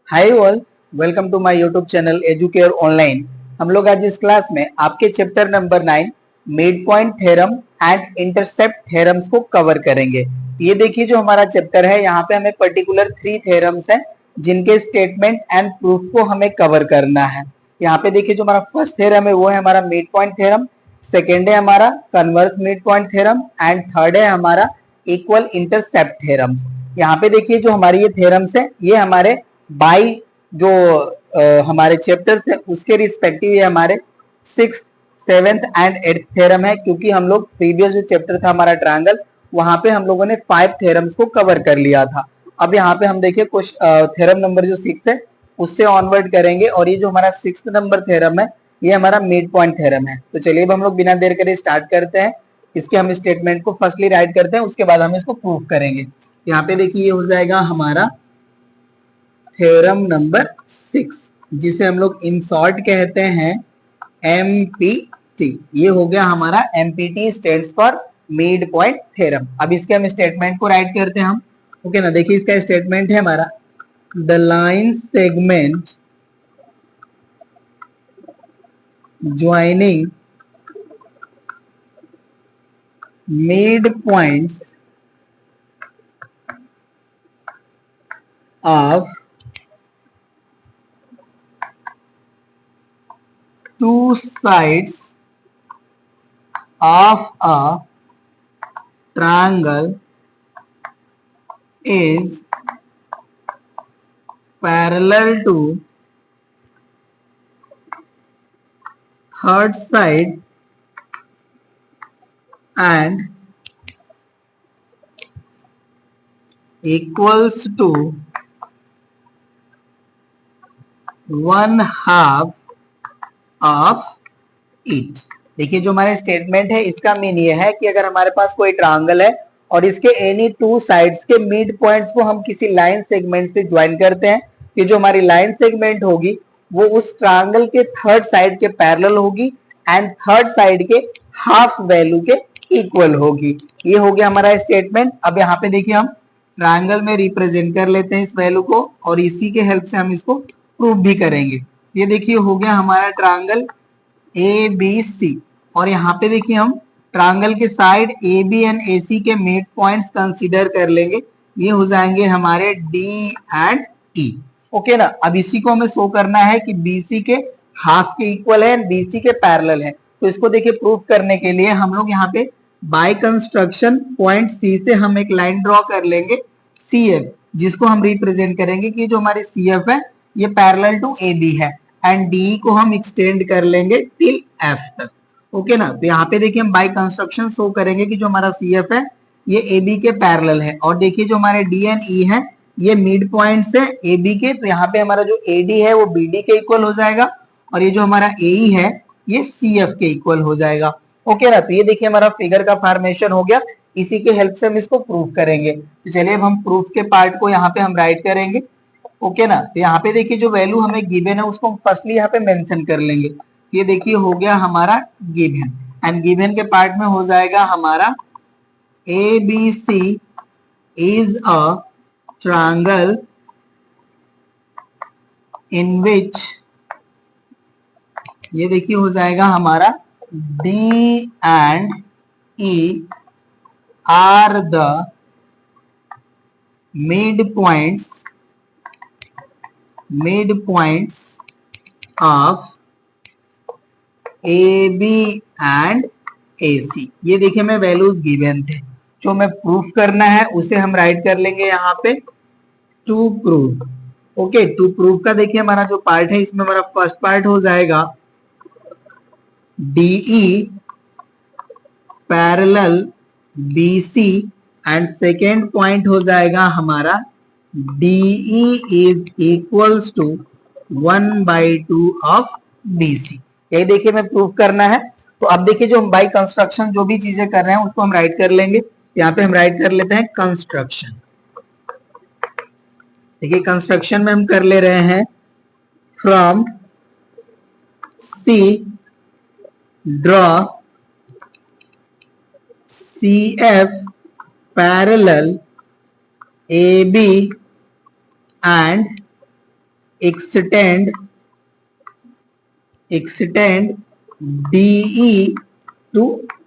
Hi all, welcome to my YouTube channel Educare online. हम लोग आज इस क्लास में आपके chapter number 9 mid point theorem and intercept theorems को कवर करेंगे। ये देखिए जो हमारा चैप्टर है, यहाँ पे हमें पर्टिकुलर 3 थ्योरम्स हैं जिनके स्टेटमेंट एंड प्रूफ को हमें कवर करना है। यहाँ पे देखिए जो हमारा फर्स्ट थ्योरम है वो है हमारा मिड पॉइंट थ्योरम, सेकेंड है हमारा converse mid point theorem and third है हमारा इक्वल इंटरसेप्ट थ्योरम्स। यहाँ पे देखिए जो हमारी ये थ्योरम्स है ये हमारे बाई जो हमारे चैप्टर्स है उसके रिस्पेक्टिव ये हमारे 6th, 7th and 8th theorem है, क्योंकि हम लोग प्रीवियस जो चैप्टर था हमारा ट्रायंगल, वहां पे हम लोगों ने 5 थ्योरम्स को कवर कर लिया था। अब यहाँ पे हम देखिए कुछ थ्योरम नंबर जो 6 है उससे ऑनवर्ड करेंगे, और ये जो हमारा 6th नंबर थ्योरम है ये हमारा मिड पॉइंट थ्योरम है। तो चलिए अब हम लोग बिना देर करे स्टार्ट करते हैं। इसके हम स्टेटमेंट को फर्स्टली राइट करते हैं, उसके बाद हम इसको प्रूव करेंगे। यहाँ पे देखिए ये हो जाएगा हमारा थ्योरम नंबर 6, जिसे हम लोग इन शॉर्ट कहते हैं एमपीटी। ये हो गया हमारा empty stands for mid point theorem. अब इसके हम स्टेटमेंट को राइट करते हैं हम। ओके ना, देखिए इसका स्टेटमेंट है हमारा the line segment joining mid points of two sides of a triangle is parallel to third side and equals to 1/2 of it. देखिए जो हमारे स्टेटमेंट है इसका मीन ये है कि अगर हमारे पास कोई ट्रायंगल है और इसके एनी टू साइड्स के मिड पॉइंट्स को हम किसी लाइन सेगमेंट से ज्वाइन करते हैं, कि जो हमारी लाइन सेगमेंट होगी वो उस ट्रायंगल के थर्ड साइड के पैरेलल होगी एंड थर्ड साइड के हाफ वैल्यू के इक्वल होगी। ये हो गया हमारा स्टेटमेंट। अब यहाँ पे देखिए हम ट्रायंगल में रिप्रेजेंट कर लेते हैं इस वैल्यू को, और इसी के हेल्प से हम इसको प्रूव भी करेंगे। ये देखिए हो गया हमारा ट्रायंगल ए बी सी, और यहाँ पे देखिए हम ट्रायंगल के side A B and A सी के मिड पॉइंट्स कंसीडर कर लेंगे। ये हो जाएंगे हमारे डी एंड ई। ओके ना, अब इसी को हमें शो करना है कि बीसी के हाफ के इक्वल है एंड बीसी के पैरेलल है। तो इसको देखिए प्रूफ करने के लिए हम लोग यहाँ पे बाय कंस्ट्रक्शन पॉइंट सी से हम एक लाइन ड्रॉ कर लेंगे सी एफ, जिसको हम रिप्रेजेंट करेंगे कि जो हमारी सी एफ है ये पैरेलल टू ए बी है, एंड डी को हम एक्सटेंड कर लेंगे टिल एफ तक। ओके ना, तो यहाँ पे देखिए हम बाय कंस्ट्रक्शन शो करेंगे कि जो हमारा सी एफ है ये ए बी के पैरेलल है, और देखिए जो हमारे डी एंड ई है ये मिड पॉइंट्स है ए बी के, तो यहाँ पे हमारा जो ए डी है वो बी डी के इक्वल हो जाएगा, और ये जो हमारा ए ई है ये सी एफ के इक्वल हो जाएगा। ओके ना, तो ये देखिए हमारा फिगर का फॉर्मेशन हो गया। इसी के हेल्प से हम इसको प्रूव करेंगे। तो चलिए अब हम प्रूफ के पार्ट को यहाँ पे हम राइट करेंगे। ओके ना, तो यहाँ पे देखिए जो वैल्यू हमें गिवन है उसको फर्स्टली यहाँ पे मेंशन कर लेंगे। ये देखिए हो गया हमारा गिवन, एंड गिवन के पार्ट में हो जाएगा हमारा A B C is a triangle in which, ये देखिए हो जाएगा हमारा D and E are the midpoints of A B and A C. ये देखिए मैं वैल्यूज गिवन थे, जो हमें प्रूफ करना है उसे हम राइट कर लेंगे यहाँ पे to prove. Okay, to prove का देखिए हमारा जो पार्ट है इसमें हमारा फर्स्ट पार्ट हो जाएगा DE parallel BC, and second point हो जाएगा हमारा DE is equals to 1/2 of BC. यही देखिए मैं प्रूफ करना है। तो अब देखिए जो हम बाई कंस्ट्रक्शन जो भी चीजें कर रहे हैं उसको हम राइट कर लेंगे। यहाँ पे हम राइट कर लेते हैं कंस्ट्रक्शन। देखिए कंस्ट्रक्शन में हम कर ले रहे हैं from C draw C F parallel A B and extend DE to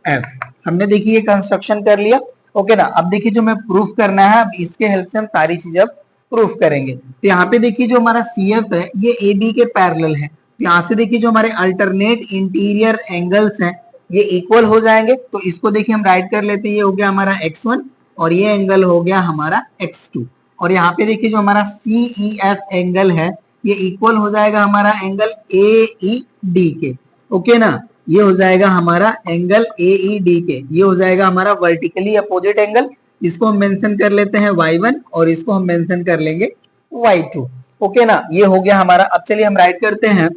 F। हमने देखिए ये कंस्ट्रक्शन कर लिया। ओके ना, अब देखिए जो मैं प्रूफ करना है, अब इसके हेल्प से हम सारी चीजें अब प्रूफ करेंगे। तो यहाँ पे देखिए जो हमारा CF है ये AB के पैरेलल है। तो यहाँ से देखिए जो हमारे अल्टरनेट इंटीरियर एंगल्स हैं ये इक्वल हो जाएंगे। तो इसको देखिए हम राइट कर लेते हैं, ये हो गया हमारा x1 और ये एंगल हो गया हमारा x2। और यहाँ पे देखिए जो हमारा CEF एंगल है ये इक्वल हो जाएगा हमारा एंगल AED के। ओके ना, ये हो जाएगा हमारा एंगल AED के, ये हो जाएगा हमारा वर्टिकली अपोजिट एंगल। इसको हम मेंशन कर लेते हैं y1 और इसको हम मेंशन कर लेंगे y2। ओके ना, ये हो गया हमारा। अब चलिए हम राइट करते हैं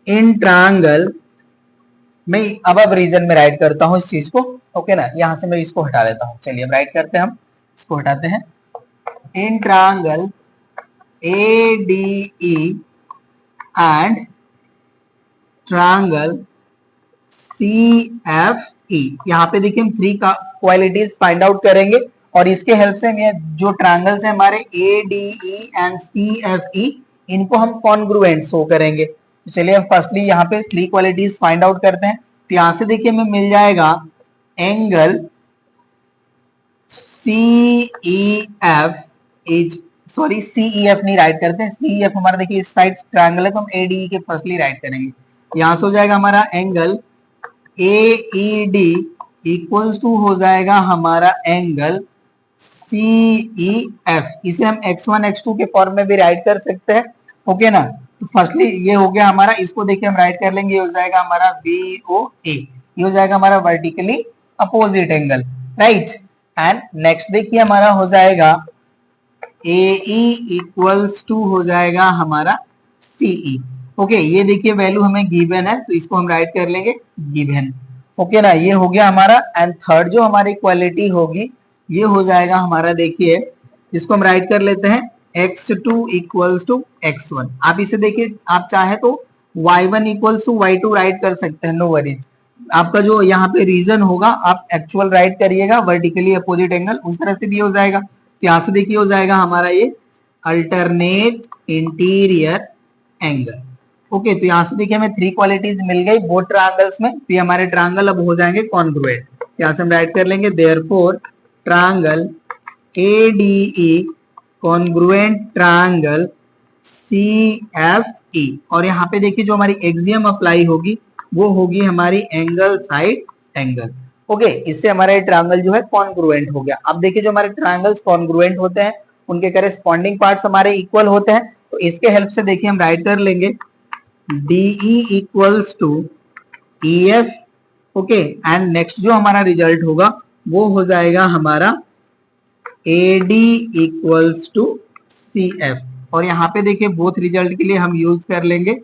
इन ट्रायंगल, मैं अब रीजन में राइट करता हूं इस चीज को। ओके ना, यहां से मैं इसको हटा देता हूं। चलिए अब राइट करते हैं, हम इसको हटाते हैं। In triangle ADE and triangle CFE, यहाँ पे देखिए हम थ्री क्वालिटीज फाइंड आउट करेंगे और इसके हेल्प से हम जो ट्रायंगल्स है हमारे ADE एंड CFE इनको हम कॉन्ग्रुएंट शो करेंगे। तो चलिए हम फर्स्टली यहाँ पे थ्री क्वालिटीज फाइंड आउट करते हैं। तो यहाँ से देखिए हमें मिल जाएगा angle CEF is, sorry CEF नहीं राइट करते हैं, CEF हमारा देखिए इस साइड ट्रायंगल है तो हम ADE के फर्स्टली राइट करेंगे। यहां से हो जाएगा हमारा एंगल AED इक्वल्स टू हो जाएगा हमारा एंगल CEF। इसे हम x1 x2 के फॉर्म में भी राइट कर सकते हैं। ओके ना, तो फर्स्टली ये हो गया हमारा, इसको देखिए हम राइट कर लेंगे, ये हो जाएगा हमारा VOA, ये हो जाएगा हमारा vertically opposite angle, right. And next देखिए हमारा हो जाएगा AE इक्वल्स टू हो जाएगा हमारा CE। ओके, ये देखिए वैल्यू हमें गिवन है तो इसको हम राइट कर लेंगे गिवन। ओके ना, ये हो गया हमारा। एंड थर्ड जो हमारी इक्वालिटी होगी ये हो जाएगा हमारा, देखिए इसको हम राइट कर लेते हैं x2 इक्वल्स टू x1। आप इसे देखिए, आप चाहे तो y1 equals to y2 right कर सकते हैं, नो वरीज। आपका जो यहाँ पे रीजन होगा आप एक्चुअल राइट करिएगा, वर्टिकली अपोजिट एंगल, उस तरह से भी हो जाएगा। तो यहाँ से देखिए हो जाएगा हमारा ये अल्टरनेट इंटीरियर एंगल। ओके, तो यहाँ से देखिए हमें थ्री क्वालिटीज मिल गई बोथ ट्रायंगल्स में। तो हमारे ट्रायंगल अब हो जाएंगे कॉन्ग्रुएंट। यहाँ से हम राइट कर लेंगे therefore triangle ADE congruent triangle CFE। और यहाँ पे देखिए जो हमारी एक्सियम अप्लाई होगी वो होगी हमारी एंगल साइड एंगल। ओके, इससे हमारा ट्रायंगल जो है कॉन्ग्रुएंट हो गया। अब देखिए जो हमारे ट्रायंगल्स कॉन्ग्रुएंट होते हैं उनके करेस्पॉन्डिंग पार्ट्स हमारे इक्वल होते हैं। तो इसके हेल्प से देखिए हम राइट कर लेंगे DE equals to EF। Okay, and next जो हमारा रिजल्ट होगा वो हो जाएगा हमारा AD इक्वल्स टू CF। और यहाँ पे देखिए बोथ रिजल्ट के लिए हम यूज कर लेंगे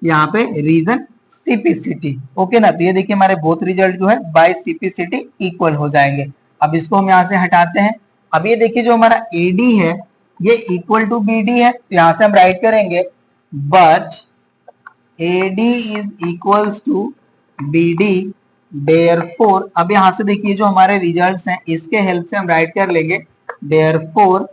यहाँ पे रीजन CPCT। ओके ना, तो ये देखिए हमारे बोथ रिजल्ट जो है बाय CPCT इक्वल हो जाएंगे। अब इसको हम यहाँ से हटाते हैं। अब ये देखिए जो हमारा AD है ये इक्वल टू BD है, तो यहाँ से हम राइट करेंगे but AD is equals to BD, therefore अब यहाँ से देखिए जो हमारे रिजल्ट्स हैं इसके हेल्प से हम राइट कर लेंगे देयरफॉर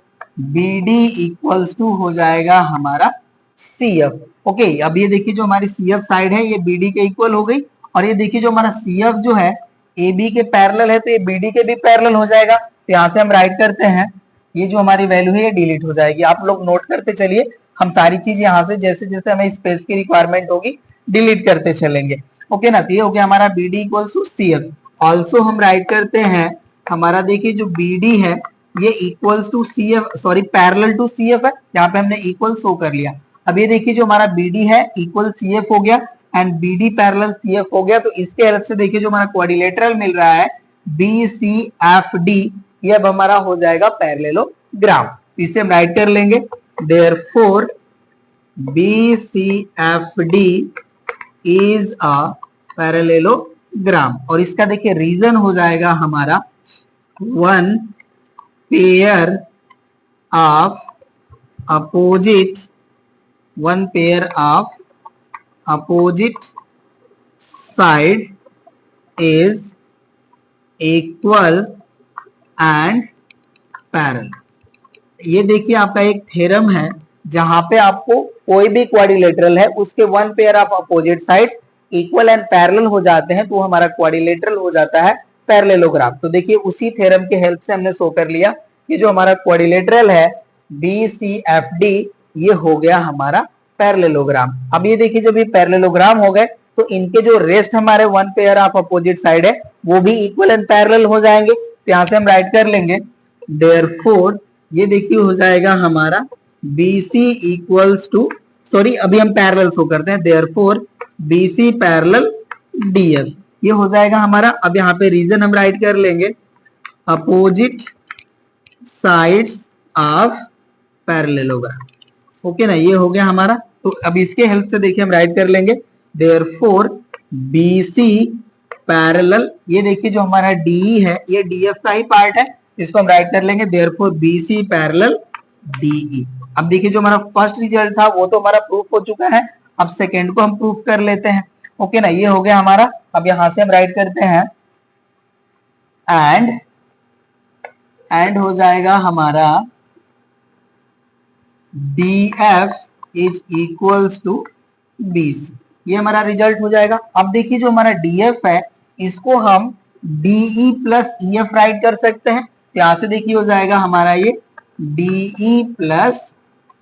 BD इक्वल्स टू हो जाएगा हमारा CF। ओके, अब ये देखिए जो हमारी CF साइड है ये BD के इक्वल हो गई। और ये देखिए जो हमारा CF जो है AB के पैरेलल है तो ये BD के भी पैरेलल हो जाएगा। तो यहाँ से हम राइट करते हैं, ये जो हमारी वैल्यू है ये डिलीट हो जाएगी। आप लोग नोट करते चलिए, हम सारी चीज यहाँ से जैसे जैसे हमें स्पेस की रिक्वायरमेंट होगी डिलीट करते चलेंगे। ओके ना, तो ये हो गया हमारा BD equals to CF। Also हम राइट करते हैं हमारा, देखिए जो BD है ये equals to CF, sorry parallel to CF है, यहाँ पे हमने इक्वल शो कर लिया। अब ये देखिए जो हमारा BD है इक्वल CF हो गया एंड BD पैरेलल CF हो गया। तो इसके हेल्प से देखिए जो हमारा क्वाड्रिलेटरल मिल रहा है BCFD ये अब हमारा हो जाएगा पैरेललोग्राम। तो इसे हम राइट कर लेंगे therefore BCFD is a parallelogram. और इसका देखिए रीजन हो जाएगा हमारा one pair of opposite side is equal and parallel. ये देखिए आपका एक थ्योरम है जहां पे आपको कोई भी क्वाड्रिलेटरल है उसके one pair of opposite sides equal and parallel हो जाते हैं तो हमारा क्वाड्रिलेटरल हो जाता है पैरेललोग्राम। तो देखिए उसी थ्योरम के हेल्प से हमने शो कर लिया कि जो हमारा क्वाड्रिलेटरल है BCFD ये हो गया हमारा पैरेललोग्राम। अब ये देखिए जब ये पैरेललोग्राम हो गए तो इनके जो रेस्ट हमारे one pair of opposite side है वो भी इक्वल एंड पैरेलल हो जाएंगे। तो यहां से हम राइट कर लेंगे देयरफॉर ये देखिए हो जाएगा हमारा BC इक्वल्स टू, सॉरी अभी हम पैरेलल शो करते हैं, देयरफॉर BC पैरेलल DF ये हो जाएगा हमारा। अब यहाँ पे रीजन हम राइट कर लेंगे opposite sides of parallelogram. Okay ना, ये हो गया हमारा। तो अब इसके हेल्प से देखिए हम राइट कर लेंगे देयरफॉर BC पैरेलल, ये देखिए जो हमारा DE है ये DF का ही पार्ट है, इसको हम राइट कर लेंगे देयरफॉर BC पैरेलल DE। अब देखिए जो हमारा फर्स्ट रिजल्ट था वो तो हमारा प्रूफ हो चुका है, अब सेकेंड को हम प्रूफ कर लेते हैं। ओके ना, ये हो गया हमारा। अब यहां से हम राइट करते हैं एंड हो जाएगा हमारा DF is equals to BC, ये हमारा रिजल्ट हो जाएगा। अब देखिए जो हमारा DF है इसको हम DE प्लस EF राइट कर सकते हैं। यहां से देखिए हो जाएगा हमारा ये DE plus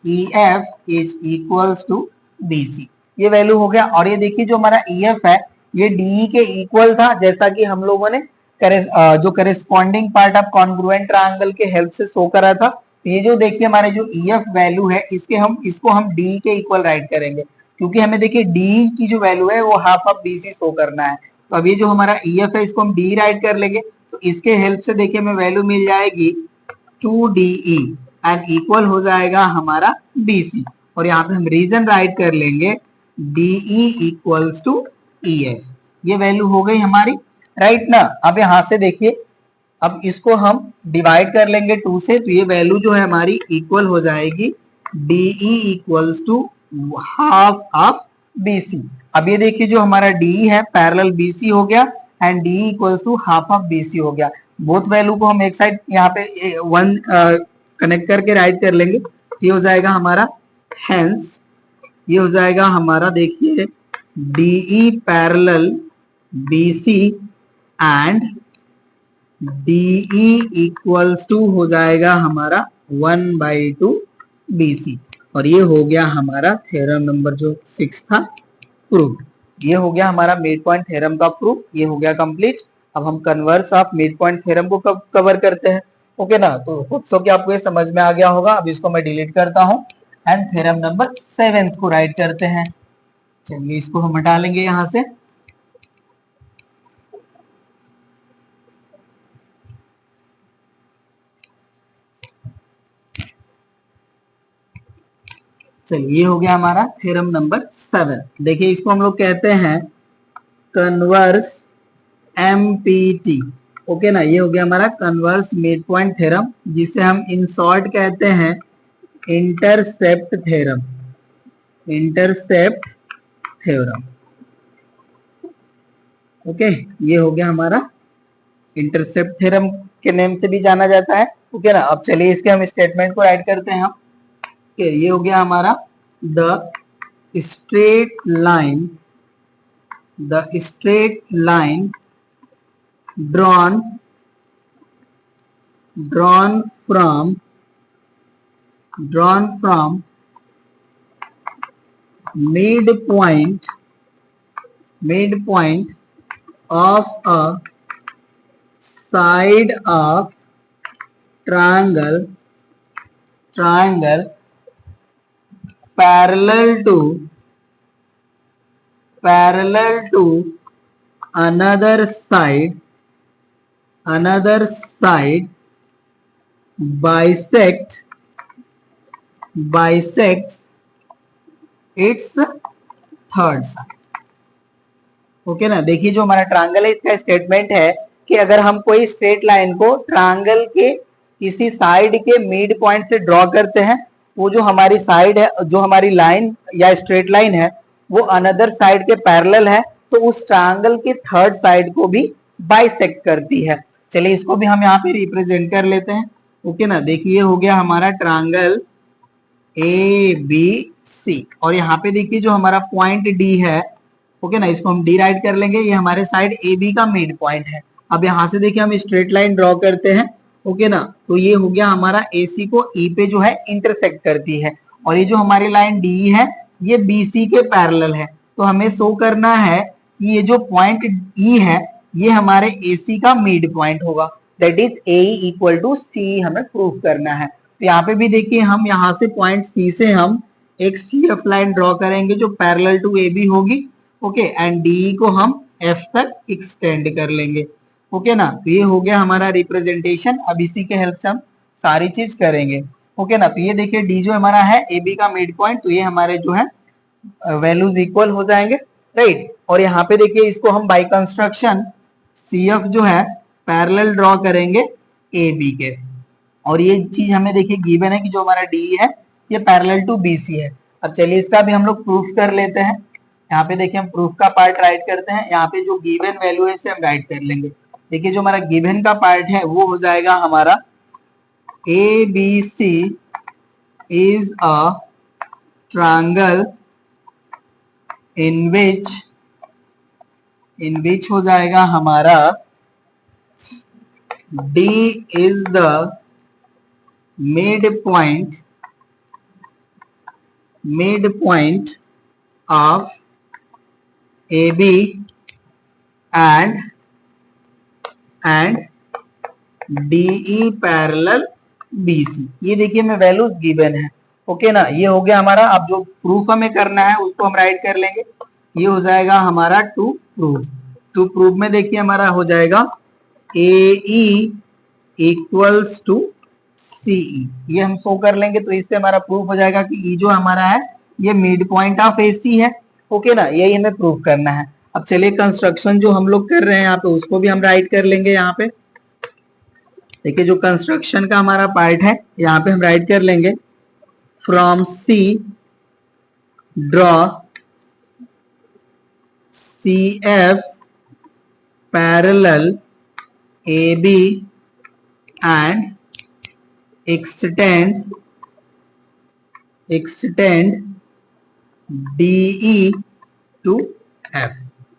EF is equals to BC, ये वैल्यू हो गया। और ये देखिए जो हमारा EF है ये DE के इक्वल था, जैसा कि हम लोगों ने जो corresponding part of congruent triangle के हेल्प से शो करा था। ये जो देखिए हमारे जो EF वैल्यू है इसको हम DE के इक्वल राइट करेंगे, क्योंकि हमें देखिए DE की जो वैल्यू है वो हाफ ऑफ BC शो करना है। तो अब ये जो हमारा EF है इसको हम DE राइट कर लेंगे, तो इसके हेल्प से देखिए हमें वैल्यू मिल जाएगी 2DE एंड इक्वल हो जाएगा हमारा BC। और यहाँ पे हम रीजन राइट कर लेंगे DE इक्वल्स टू EF, ये वैल्यू हो गई हमारी, राइट ना। अब यहां से देखिए अब इसको हम डिवाइड कर लेंगे 2 से, तो ये वैल्यू जो है हमारी इक्वल हो जाएगी DE equals to half of BC। अब ये देखिए जो हमारा DE है पैरेलल BC हो गया and DE equals to half of BC हो गया। बोथ वैल्यू को हम एक साइड यहाँ पे वन कनेक्ट करके राइट कर लेंगे, ये हो जाएगा हमारा हेंस ये हो जाएगा हमारा देखिए DE parallel BC and DE equals to हो जाएगा हमारा 1/2 BC। और ये हो गया हमारा थ्योरम नंबर जो 6 था प्रूफ। ये हो गया हमारा मिड पॉइंट थ्योरम का प्रूफ, ये हो गया कंप्लीट। अब हम converse of mid point theorem को कब कवर करते हैं। ओके ना, तो होप सो कि आपको ये समझ में आ गया होगा। अब इसको मैं डिलीट करता हूं एंड थ्योरम नंबर 7 को राइट करते हैं। चलिए इसको हम हटा लेंगे यहां से। चलिए ये हो गया हमारा थ्योरम नंबर 7। देखिए इसको हम लोग कहते हैं कन्वर्स MPT। ओके ना, ये हो गया हमारा कन्वर्स मिड पॉइंट थ्योरम, जिसे हम इन शॉर्ट कहते हैं intercept theorem. Intercept theorem, okay, ये हो गया हमारा इंटरसेप्ट थ्योरम के नेम से भी जाना जाता है। ओके ना, अब चलिए इसके हम स्टेटमेंट को राइट करते हैं। ओके, ये हो गया हमारा the straight line drawn from midpoint of a side of triangle parallel to another side bisects its third side। Okay ना, देखिए जो हमारा ट्रायंगल है इसका स्टेटमेंट है कि अगर हम कोई स्ट्रेट लाइन को ट्रायंगल के किसी साइड के मिड पॉइंट से ड्रॉ करते हैं, वो जो हमारी साइड है, जो हमारी लाइन या स्ट्रेट लाइन है वो अनदर साइड के पैरेलल है, तो उस ट्रायंगल के थर्ड साइड को भी बाइसेक्ट करती है। चलिए इसको भी हम यहाँ पे रिप्रेजेंट कर लेते हैं। ओके ना, देखिए हो गया हमारा ट्रायंगल ए बी सी, और यहाँ पे देखिए जो हमारा पॉइंट डी है, ओके ना, इसको हम डी राइट कर लेंगे, ये हमारे साइड ए बी का मिड पॉइंट है। अब यहाँ से देखिए हम स्ट्रेट लाइन ड्रॉ करते हैं, ओके ना, तो ये हो गया हमारा ए सी को ई पे जो है इंटरसेक्ट करती है, और ये जो हमारी लाइन डी है ये बी सी के पैरेलल है। तो हमें शो करना है कि ये जो पॉइंट ई है ये हमारे ए सी का मिड पॉइंट होगा, that is A equal to C हमें प्रूव करना है। तो यहाँ पे भी देखिए हम यहाँ से पॉइंट सी से हम एक सी एफ लाइन ड्रॉ करेंगे जो पैरेलल टू ए बी होगी, ओके, एंड डी को हम एफ तक एक्सटेंड कर लेंगे, ओके ना। तो ये हो गया हमारा रिप्रेजेंटेशन। अब इसी के हेल्प से हम सारी चीज करेंगे, ओके ना। तो ये देखिए डी जो हमारा है ए बी का मिड पॉइंट, तो ये हमारे जो है वैल्यूज इक्वल हो जाएंगे, राइट। और यहाँ पे देखिए इसको हम बाय कंस्ट्रक्शन सी एफ जो है पैरेलल ड्रॉ करेंगे ए बी के, और ये चीज हमें देखिए गिवन है कि जो हमारा डी है ये पैरेलल टू बी सी है। अब चलिए इसका भी हम लोग प्रूफ कर लेते हैं। यहाँ पे देखिए हम प्रूफ का पार्ट राइट करते हैं, यहाँ पे जो गिवन वैल्यू है इसे हम राइट कर लेंगे। देखिए जो हमारा गिवन का पार्ट है वो हो जाएगा हमारा A B C is a triangle in which हो जाएगा हमारा D is the midpoint of AB and DE parallel BC। ये देखिए हमें वैल्यूज गिवन है, ओके ना। ये हो गया हमारा, अब जो प्रूफ हमें करना है उसको हम राइट कर लेंगे। ये हो जाएगा हमारा टू प्रूफ में देखिए हमारा हो जाएगा AE इक्वल्स टू CE, ये हम शो कर लेंगे। तो इससे हमारा प्रूफ हो जाएगा कि E जो हमारा है ये मिड पॉइंट ऑफ AC है, ओके ना, यही हमें प्रूफ करना है। अब चलिए कंस्ट्रक्शन जो हम लोग कर रहे हैं यहाँ पे उसको भी हम राइट कर लेंगे। यहाँ पे देखिए जो कंस्ट्रक्शन का हमारा पार्ट है यहाँ पे हम राइट कर लेंगे, from C draw CF parallel AB and extend DE to F।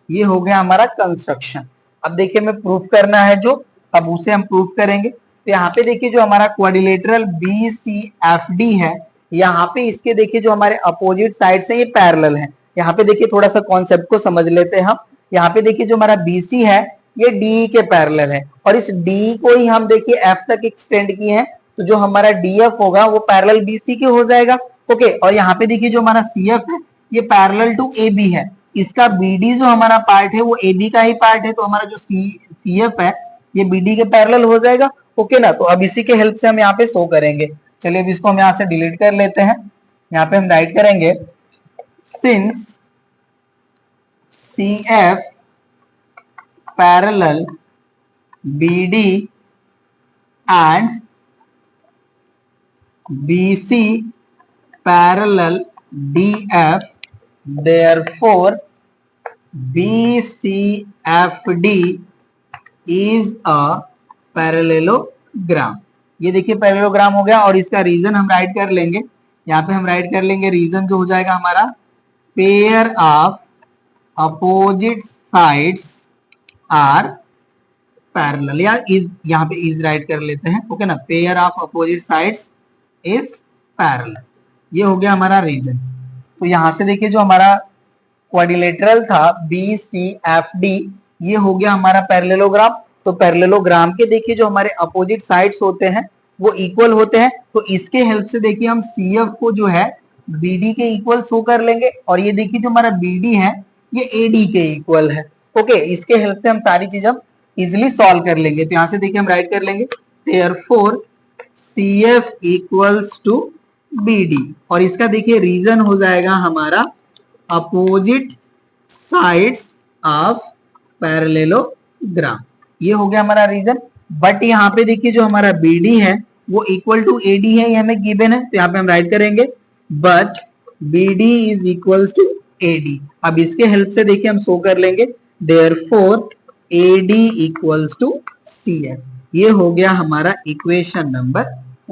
ये हो गया हमारा कंस्ट्रक्शन। अब देखिए हमें प्रूफ करना है जो, अब उसे हम प्रूफ करेंगे। तो यहाँ पे देखिए जो हमारा क्वाड्रिलेटरल BCFD है, यहाँ पे इसके देखिए जो हमारे अपोजिट साइड से ये पैरेलल है। यहाँ पे देखिए थोड़ा सा कॉन्सेप्ट को समझ लेते हैं हम। यहाँ पे देखिए जो हमारा BC है ये डी के पैरेलल है, और इस डी को ही हम देखिए एफ तक एक्सटेंड किए हैं, तो जो हमारा डीएफ होगा वो पैरेलल बीसी के हो जाएगा, ओके। और यहाँ पे देखिए जो हमारा सीएफ है ये पैरेलल टू एबी है, इसका बीडी जो हमारा पार्ट है वो एबी का ही पार्ट है, तो हमारा जो सीएफ है ये बीडी के पैरेलल हो जाएगा, ओके ना। तो अब इसी के हेल्प से हम यहाँ पे शो करेंगे। चलिए अब इसको हम यहाँ से डिलीट कर लेते हैं। यहाँ पे हम राइट करेंगे, since CF parallel BD and BC parallel DF, therefore BCFD is a parallelogram। ये देखिए पैरेललोग्राम हो गया, और इसका रीजन हम राइट कर लेंगे। यहाँ पे हम राइट कर लेंगे रीजन जो हो जाएगा हमारा pair of opposite sides are parallel, या इज, यहाँ पे इज राइट कर लेते हैं, ओके ना। Pair of opposite sides is parallel, ये हो गया हमारा रीजन। तो यहाँ से देखिए जो हमारा क्वाड्रिलेटरल था BCFD ये हो गया हमारा पैरेललोग्राम। तो पैरेललोग्राम के देखिए जो हमारे अपोजिट साइड्स होते हैं वो इक्वल होते हैं, तो इसके हेल्प से देखिए हम CF को जो है BD के इक्वल शो कर लेंगे, और ये देखिए जो हमारा BD है ये AD के इक्वल है, ओके। इसके हेल्प से हम सारी चीज हम इजिली सॉल्व कर लेंगे। तो यहाँ से देखिए हम राइट कर लेंगे, therefore CF equals to BD, और इसका देखिए रीजन हो जाएगा हमारा अपोजिट साइड्स ऑफ पैरेललोग्राम, ये हो गया हमारा रीजन। बट यहाँ पे देखिए जो हमारा BD है वो इक्वल टू AD है, ये हमें गिवन है, तो यहाँ पे हम राइट करेंगे but BD is equals to AD। अब इसके हेल्प से देखिए हम शो कर लेंगे, therefore AD equals to CF। ये हो गया हमारा इक्वेशन नंबर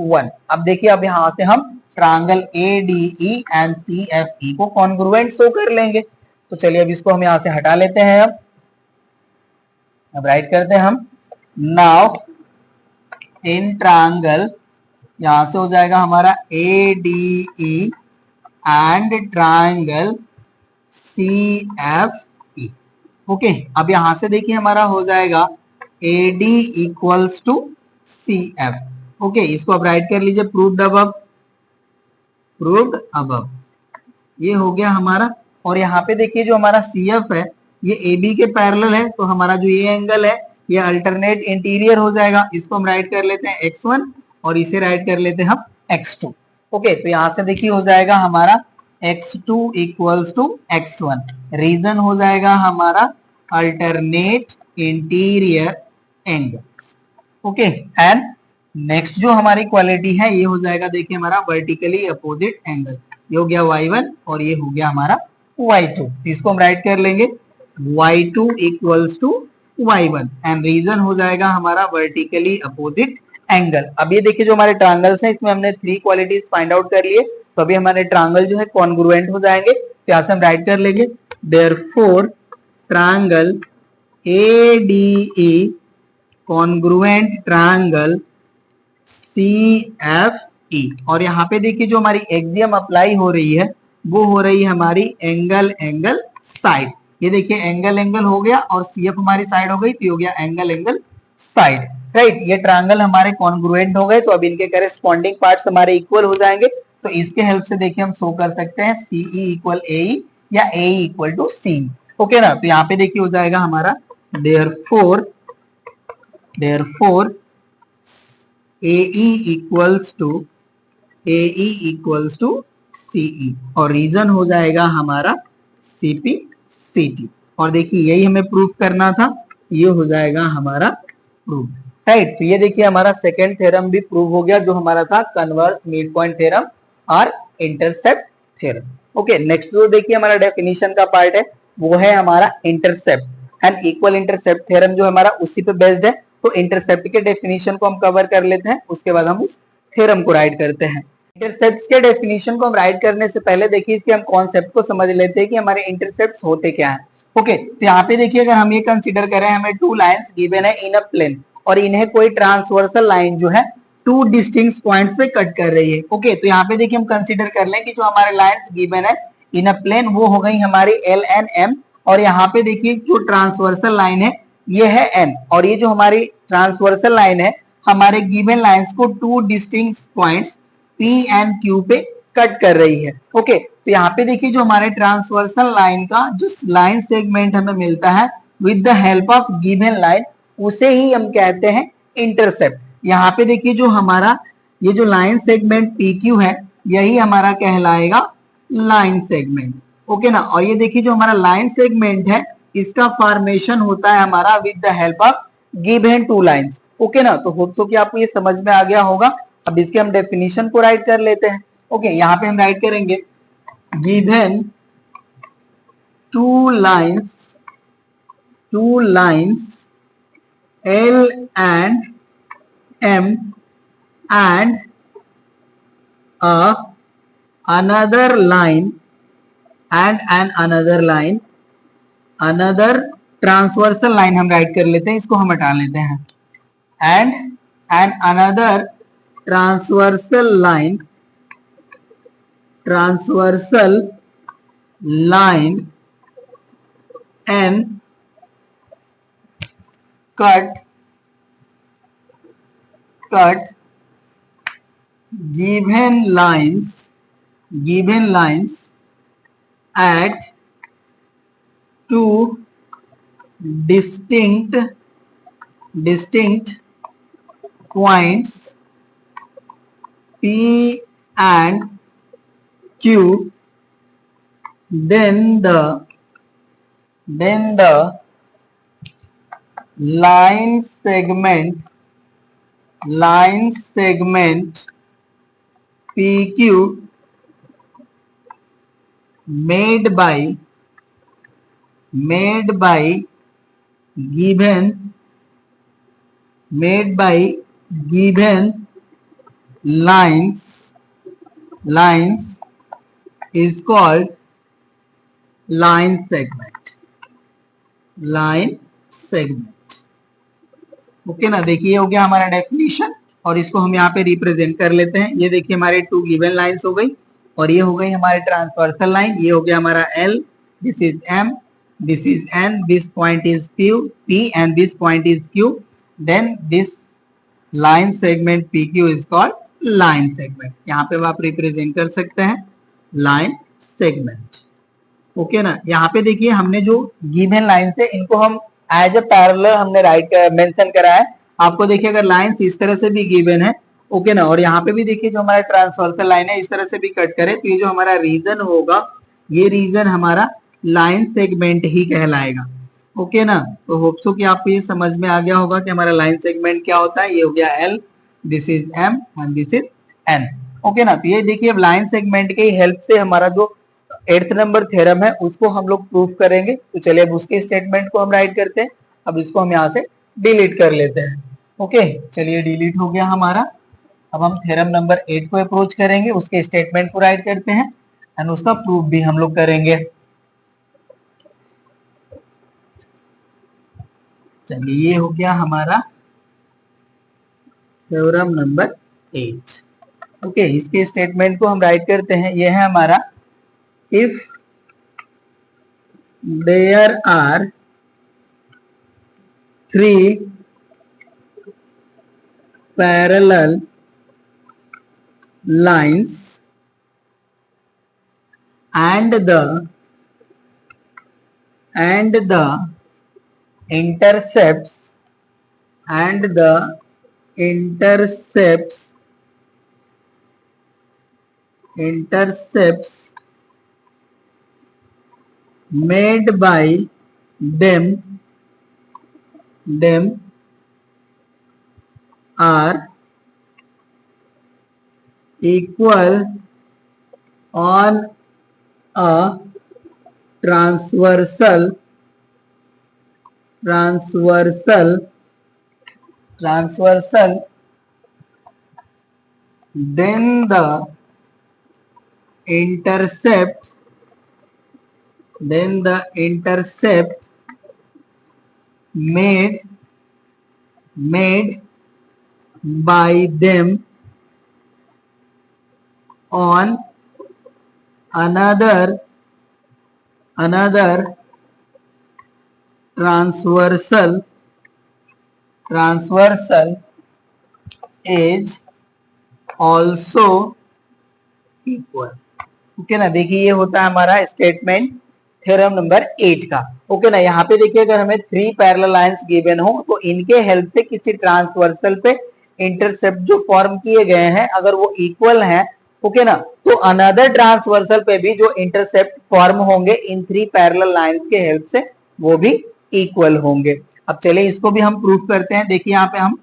1। अब देखिए अब यहाँ से हम ट्रायंगल ADE एंड CFE को कॉन्ग्रुएंट शो कर लेंगे। तो चलिए अब इसको हम यहां से हटा लेते हैं। अब राइट करते हैं हम, नाउ इन ट्रायंगल, यहां से हो जाएगा हमारा ADE and triangle CFE। Okay, अब यहां से देखिए हमारा हो जाएगा AD equals to CF। Okay, इसको अब राइट कर लीजिए, प्रूव्ड अबव, प्रूव्ड अबव, ये हो गया हमारा। और यहाँ पे देखिए जो हमारा CF है ये AB के पैरेलल है, तो हमारा जो ये एंगल है ये अल्टरनेट इंटीरियर हो जाएगा। इसको हम राइट कर लेते हैं x1 और इसे राइट कर लेते हैं हम x2। ओके, तो यहां से देखिए हो जाएगा हमारा x2 equals to x1, reason हो जाएगा हमारा alternate interior angle. Okay, and next जो हमारी क्वालिटी है ये हो जाएगा देखिए हमारा वर्टिकली अपोजिट एंगल, ये हो गया y1 और ये हो गया हमारा y2। तो इसको हम राइट कर लेंगे y2 equals to y1 and reason हो जाएगा हमारा वर्टिकली अपोजिट एंगल। अब ये देखिए जो हमारे ट्रायंगल्स हैं इसमें हमने 3 क्वालिटीज फाइंड आउट कर लिए, तो अभी हमारे ट्रायंगल जो है कॉन्ग्रुएंट हो जाएंगे। तो यहां से हम राइट कर लेंगे therefore triangle ADE congruent triangle CFE। और यहाँ पे देखिए जो हमारी एक्सियम अप्लाई हो रही है वो हो रही है हमारी एंगल एंगल साइड। ये देखिए एंगल एंगल हो गया और CF हमारी साइड हो गई, तो हो गया एंगल एंगल साइड, राइट। ये ट्रायंगल हमारे कॉन्ग्रुएंट हो गए, तो अब इनके करेस्पॉन्डिंग पार्ट्स हमारे इक्वल हो जाएंगे। तो इसके हेल्प से देखिए हम शो कर सकते हैं CE इक्वल AE या AE equal to CE। Okay ना, तो यहाँ पे देखिए हो जाएगा हमारा therefore AE equals to CE और रीजन हो जाएगा हमारा CP CT। और देखिए यही हमें प्रूव करना था, ये हो जाएगा हमारा प्रूव, राइट। तो ये देखिए हमारा सेकेंड थ्योरम भी प्रूव हो गया जो हमारा था कन्वर्स मिड पॉइंट थ्योरम और इंटरसेप्ट थ्योरम। ओके, नेक्स्ट जो देखिए हमारा डेफिनेशन का पार्ट है वो है हमारा intercept and equal intercept theorem जो हमारा उसी पे बेस्ड है। तो इंटरसेप्ट के डेफिनेशन को हम कवर कर लेते हैं, उसके बाद हम उस थ्योरम को राइट करते हैं। इंटरसेप्ट्स के डेफिनेशन को हम राइट करने से पहले देखिए इसके हम कॉन्सेप्ट को समझ लेते हैं कि हमारे इंटरसेप्ट्स होते क्या हैं। ओके, तो यहाँ पे देखिए अगर हम ये कंसीडर करें हमें 2 लाइंस गिवन है इन अ प्लेन और इन्हें कोई ट्रांसवर्सल लाइन जो है 2 डिस्टिंक्ट पॉइंट्स पे कट कर रही है। ओके, तो यहाँ पे देखिए हम कंसीडर कर लें कि जो हमारे लाइंस गिवन है इन अ प्लेन वो हो गई हमारी LNM, और यहाँ पे देखिए जो ट्रांसवर्सल लाइन है ये है N, और ये जो हमारी ट्रांसवर्सल लाइन है हमारे गिवन लाइंस को 2 distinct points P and Q पे कट कर रही है। ओके, तो यहाँ पे देखिए जो हमारे ट्रांसवर्सल लाइन का जो लाइन सेगमेंट हमें मिलता है with the help of given line उसे ही हम कहते हैं इंटरसेप्ट। यहाँ पे देखिए जो हमारा ये जो लाइन सेगमेंट PQ है यही हमारा कहलाएगा लाइन सेगमेंट। ओके ना, और ये देखिए जो हमारा लाइन सेगमेंट है इसका फॉर्मेशन होता है हमारा with the help of given 2 lines. Okay ना, तो होप सो कि आपको ये समझ में आ गया होगा। अब इसके हम डेफिनेशन को राइट कर लेते हैं। ओके, यहाँ पे हम राइट करेंगे given 2 lines L and M and another line and another transversal line हम राइट कर लेते हैं, इसको हम हटा लेते हैं, and another transversal line and cut given lines at 2 distinct points P and Q, then the line segment PQ made by given lines lines is called line segment. line segment. Okay ना, देखिए ये हो गया हमारा definition और इसको हम यहाँ पे रिप्रेजेंट कर लेते हैं। ये देखिए हमारे टू गिवन लाइंस हो गई और ये हो गई हमारे ट्रांसवर्सल लाइन। ये हो गया हमारा L, this is M, this is N, this point is P and this point is Q, then this line segment PQ is called line segment. यहाँ पे आप रिप्रेजेंट कर सकते हैं लाइन सेगमेंट। ओके ना, यहाँ पे देखिए हमने जो गिवन लाइंस है इनको हम एज अ पैरेलल हमने राइट मेंशन करा है। आपको देखिए अगर लाइंस इस तरह से भी गिवन है, ओके ना, और यहाँ पे भी देखिए जो हमारा ट्रांसवर्सल लाइन है इस तरह से भी कट करे तो ये जो हमारा रीजन होगा ये रीजन हमारा लाइन सेगमेंट ही कहलाएगा। ओके ना, तो होप सो कि आपको ये समझ में आ गया होगा कि हमारा लाइन सेगमेंट क्या होता है। ये हो गया L, this is M and this is N। Okay ना, तो ये देखिए अब लाइन सेगमेंट की हेल्प से हमारा जो 8th नंबर थ्योरम है उसको हम लोग प्रूफ करेंगे। तो चलिए अब उसके स्टेटमेंट को हम राइट करते हैं। अब इसको हम यहाँ से डिलीट कर लेते हैं। ओके, चलिए डिलीट हो गया हमारा। अब हम थ्योरम नंबर 8 को अप्रोच करेंगे, उसके स्टेटमेंट को राइट करते हैं एंड उसका प्रूफ भी हम लोग करेंगे। चलिए ये हो गया हमारा थ्योरम नंबर 8। ओके, इसके स्टेटमेंट को हम राइट करते हैं। ये है हमारा if there are three parallel lines and the intercepts made by them are equal on a transversal then the intercept made by them on another transversal is also equal. Okay ना, देखिए ये होता है हमारा स्टेटमेंट थ्योरम नंबर 8 का। Okay ना, यहाँ पे देखिए अगर हमें 3 पैरेलल लाइंस गिवन हो तो इनके हेल्प से किसी ट्रांसवर्सल पे इंटरसेप्ट जो फॉर्म किए गए हैं अगर वो इक्वल हैं, ओके ना, तो अनदर ट्रांसवर्सल पे भी जो इंटरसेप्ट फॉर्म होंगे इन 3 पैरेलल लाइंस के हेल्प से वो भी इक्वल होंगे। अब चलिए इसको भी हम प्रूफ करते हैं। देखिए यहाँ पे हम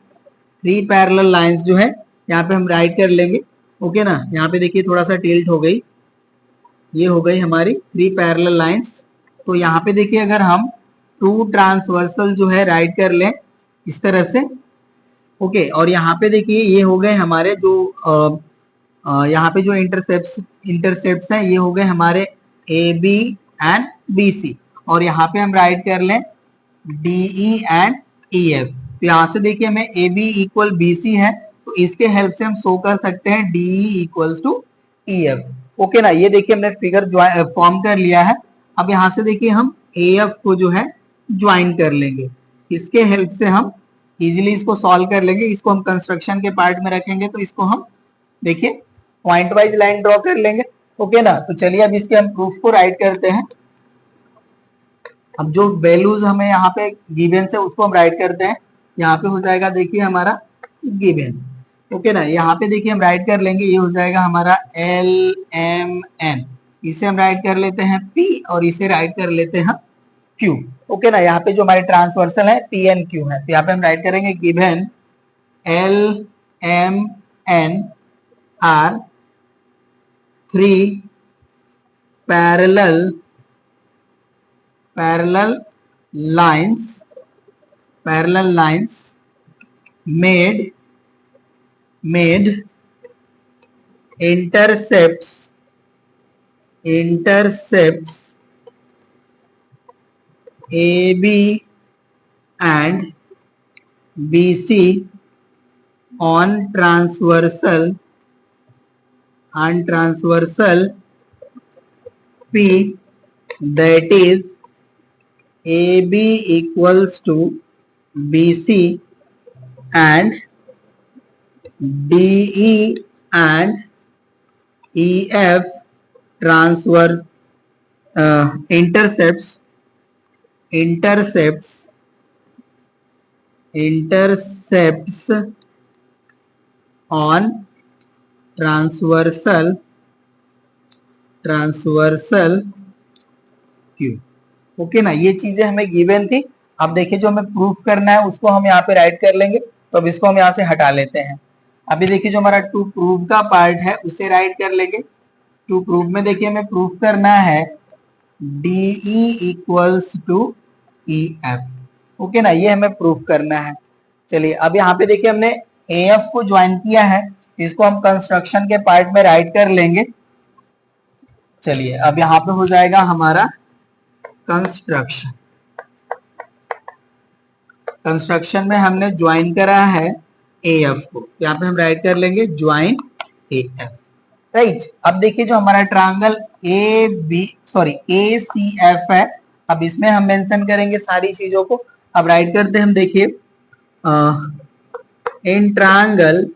3 पैरेलल लाइंस जो है यहाँ पे हम राइट कर लेंगे। ओके ना, यहाँ पे देखिए थोड़ा सा टिल्ट हो गई, ये हो गई हमारी 3 पैरेलल लाइंस। तो यहाँ पे देखिए अगर हम 2 ट्रांसवर्सल जो है राइट कर लें इस तरह से, ओके, और यहाँ पे देखिए ये हो गए हमारे जो यहाँ पे जो इंटरसेप्ट्स हैं ये हो गए हमारे AB एंड BC, और यहाँ पे हम राइट कर लें DE एंड EF। तो यहाँ से देखिए हमें AB इक्वल BC है तो इसके हेल्प से हम शो कर सकते हैं DE equals to EF। Okay ना, ये देखिए हमने फिगर फॉर्म कर लिया है। अब यहाँ से देखिए हम AF को जो है ज्वाइन कर लेंगे, इसके हेल्प से हम इजीली इसको सॉल्व कर लेंगे। इसको हम कंस्ट्रक्शन के पार्ट में रखेंगे तो इसको हम देखिए पॉइंट वाइज लाइन ड्रॉ कर लेंगे। ओके ना, तो चलिए अब इसके हम प्रूफ को राइट करते हैं। अब जो वैल्यूज हमें यहाँ पे गिवन से उसको हम राइट करते हैं। यहाँ पे हो जाएगा देखिए हमारा गिवन। ओके ना, यहाँ पे देखिए हम राइट कर लेंगे, ये हो जाएगा हमारा LMN, इसे हम राइट कर लेते हैं P और इसे राइट कर लेते हैं Q। ओके ना, यहाँ पे जो हमारे ट्रांसवर्सल है P एंड Q है, तो यहाँ पे हम राइट करेंगे given LMN are 3 parallel lines made intercepts AB and BC on transversal P, that is AB equals to BC and DE and EF transverse intercepts on transversal Q। Okay ना, ये चीजें हमें गिवन थी। अब देखिए जो हमें प्रूफ करना है उसको हम यहाँ पे राइट कर लेंगे, तो अब इसको हम यहाँ से हटा लेते हैं। अभी देखिए जो हमारा टू प्रूफ का पार्ट है उसे राइट कर लेंगे। टू प्रूफ में देखिए हमें प्रूफ करना है DE equals to EF। Okay ना, ये हमें प्रूफ करना है। चलिए अब यहाँ पे देखिए हमने AF को ज्वाइन किया है, इसको हम कंस्ट्रक्शन के पार्ट में राइट कर लेंगे। चलिए अब यहाँ पे हो जाएगा हमारा कंस्ट्रक्शन में हमने ज्वाइन करा है AF को, यहाँ पे हम राइट कर लेंगे ज्वाइन AF। राइट, अब देखिए जो हमारा ट्रायंगल ACF है, अब इसमें हम मेंशन करेंगे सारी चीजों को। अब राइट करते हैं हम, देखिए इन ट्रायंगल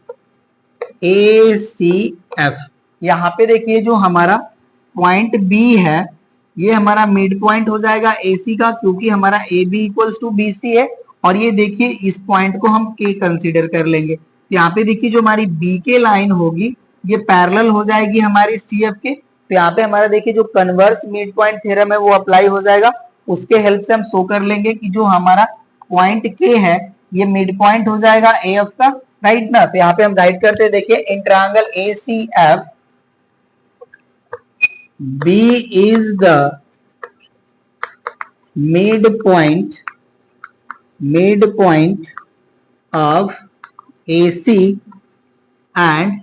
ACF, यहाँ पे देखिए जो हमारा पॉइंट B है ये हमारा मिड पॉइंट हो जाएगा AC का, क्योंकि हमारा AB इक्वल्स टू BC है। और ये देखिए इस पॉइंट को हम K कंसीडर कर लेंगे। यहाँ पे देखिए जो हमारी BK लाइन होगी ये पैरेलल हो जाएगी हमारी CF के, तो यहाँ पे हमारा देखिए जो कन्वर्स मिड पॉइंट थ्योरम है वो अप्लाई हो जाएगा। उसके हेल्प से हम शो कर लेंगे कि जो हमारा पॉइंट K है ये मिड पॉइंट हो जाएगा AF का, राइट ना। तो यहाँ पे हम राइट करते हैं, देखिए in triangle ACF B is the midpoint of AC and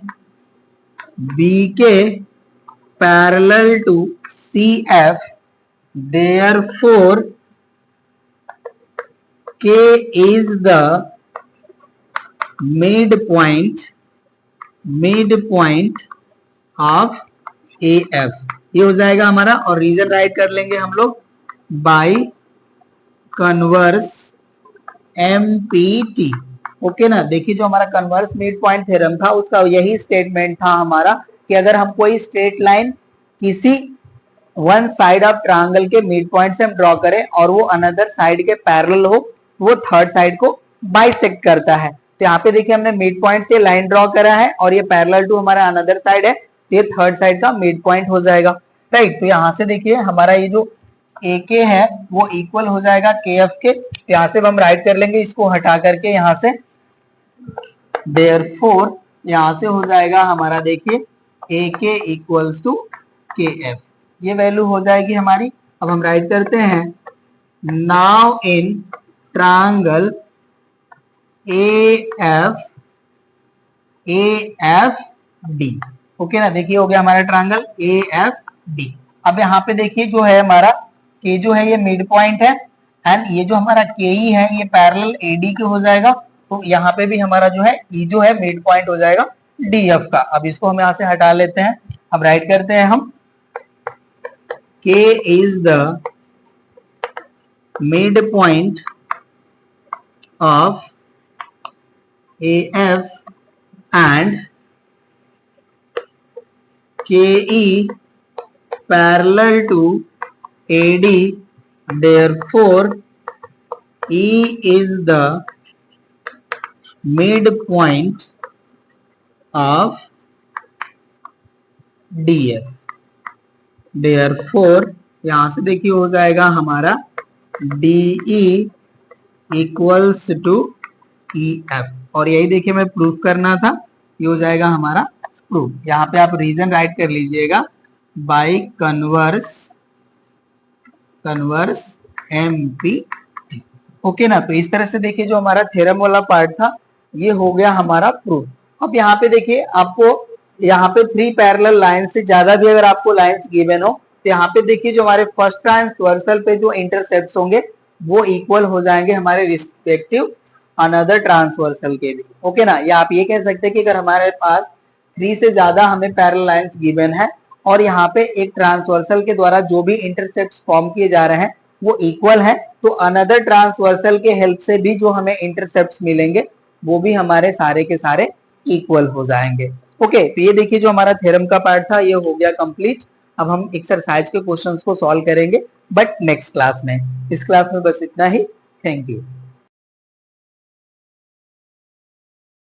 BK parallel to CF, therefore K is the midpoint of AF। ये हो जाएगा हमारा, और रीजन राइट कर लेंगे हम लोग बाय कन्वर्स MPT। ओके ना, देखिए जो हमारा कन्वर्स मिड पॉइंट थ्योरम था उसका यही स्टेटमेंट था हमारा कि अगर हम कोई स्ट्रेट लाइन किसी वन साइड ऑफ ट्रायंगल के मिड पॉइंट से हम ड्रॉ करें और वो अनदर साइड के पैरेलल हो, वो थर्ड साइड को बाइसेक्ट करता है। तो यहाँ पे देखिए हमने मिड पॉइंट से लाइन ड्रॉ करा है और ये पैरेलल टू हमारा अनदर साइड है, तो ये थर्ड साइड का मिड पॉइंट हो जाएगा, राइट। तो यहाँ से देखिए हमारा ये जो AK है वो इक्वल हो जाएगा KF के, तो यहाँ से हम राइट कर लेंगे इसको हटा करके यहाँ से, देयरफॉर यहाँ से हो जाएगा हमारा देखिए AK इक्वल्स टू KF, ये वैल्यू हो जाएगी हमारी। अब हम राइट करते हैं now in triangle AFD। Okay ना, देखिए हो गया हमारा ट्रायंगल AFD। अब यहाँ पे देखिए जो है हमारा K जो है ये मिड पॉइंट है एंड ये जो हमारा KE है ये पैरेलल AD के हो जाएगा, तो यहाँ पे भी हमारा जो है E जो है मिड पॉइंट हो जाएगा DF का। अब इसको हम यहाँ से हटा लेते हैं। अब राइट करते हैं हम K is the midpoint of AF and KE parallel to AD, therefore E is the midpoint of DF, therefore यहां से देखिए हो जाएगा हमारा DE इक्वल्स टू EF, और यही देखिए मैं प्रूफ करना था, ये हो जाएगा हमारा प्रूफ। यहाँ पे आप रीजन राइट कर लीजिएगा बाय कन्वर्स MPT। ओके ना, तो इस तरह से देखिए जो हमारा थ्योरम वाला पार्ट था ये हो गया हमारा प्रूफ। अब यहाँ पे देखिए आपको यहाँ पे 3 पैरेलल लाइन से ज्यादा भी अगर आपको लाइंस गिवन हो तो यहाँ पे देखिए जो हमारे फर्स्ट ट्रांसवर्सल पे जो इंटरसेप्ट्स होंगे वो इक्वल हो जाएंगे हमारे रिस्पेक्टिव अनदर ट्रांसवर्सल के भी। ओके ना, या आप ये कह सकते हैं कि अगर हमारे पास 3 से ज्यादा हमें पैरेलल लाइंस गिवन है और यहाँ पे एक ट्रांसवर्सल के द्वारा जो भी इंटरसेप्ट्स फॉर्म किए जा रहे हैं वो इक्वल है, तो अनदर ट्रांसवर्सल के हेल्प से भी जो हमें इंटरसेप्ट्स मिलेंगे वो भी हमारे सारे के सारे इक्वल हो जाएंगे। ओके, तो ये देखिए जो हमारा थ्योरम का पार्ट था ये हो गया कंप्लीट। अब हम एक्सरसाइज के क्वेश्चंस को सॉल्व करेंगे बट नेक्स्ट क्लास में। इस क्लास में बस इतना ही। Thank you.